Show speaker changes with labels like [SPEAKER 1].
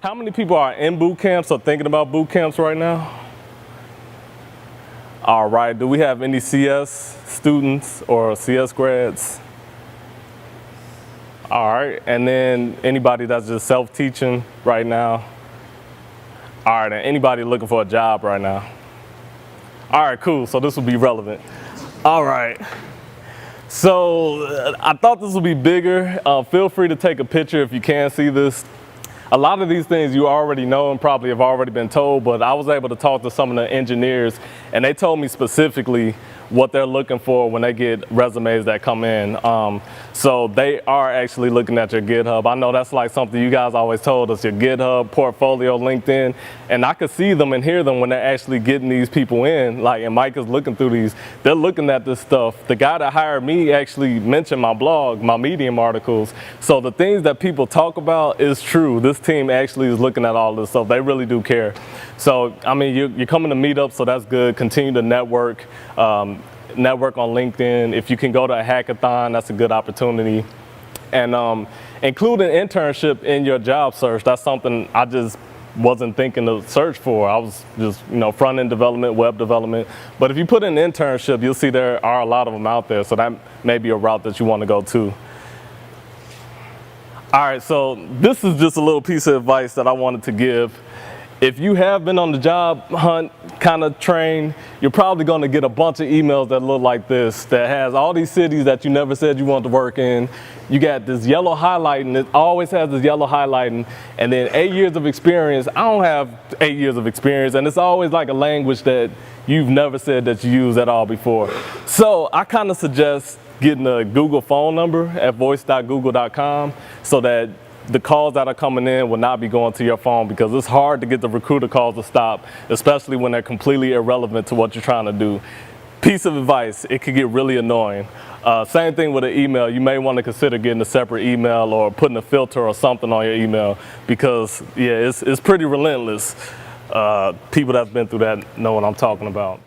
[SPEAKER 1] How many people are in boot camps or thinking about boot camps right now? All right, do we have any CS students or CS grads? All right, and then anybody that's just self-teaching right now? All right, and anybody looking for a job right now? All right, cool, so this will be relevant. All right, so I thought this would be bigger. Feel free to take a picture if you can't see this. A lot of these things you already know and probably have already been told, but I was able to talk to some of the engineers and they told me specifically what they're looking for when they get resumes that come in. So they are actually looking at your GitHub. I know that's like something you guys always told us, your GitHub, portfolio, LinkedIn, and I could see them and hear them when they're actually getting these people in. Like, and Mike is looking through these, they're looking at this stuff. The guy that hired me actually mentioned my blog, my Medium articles. So the things that people talk about is true. This team actually is looking at all this stuff. They really do care. So, I mean, you're coming to meet up, so that's good. Continue to network. Network on LinkedIn. If you can go to a hackathon, that's a good opportunity. And include an internship in your job search. That's something I just wasn't thinking to search for. I was just, front-end development, web development. But if you put in an internship, you'll see there are a lot of them out there. So that may be a route that you want to go to. All right, so this is just a little piece of advice that I wanted to give. If you have been on the job hunt kind of train, you're probably going to get a bunch of emails that look like this, that has all these cities that you never said you want to work in. You got this yellow highlighting, it always has this yellow highlighting, and then 8 years of experience. I don't have 8 years of experience, and it's always like a language that you've never said that you used at all before. So I kind of suggest getting a Google phone number at voice.google.com so that the calls that are coming in will not be going to your phone, because it's hard to get the recruiter calls to stop, especially when they're completely irrelevant to what you're trying to do. Piece of advice, it could get really annoying. Same thing with an email. You may want to consider getting a separate email or putting a filter or something on your email, because yeah, it's pretty relentless. People that's been through that know what I'm talking about.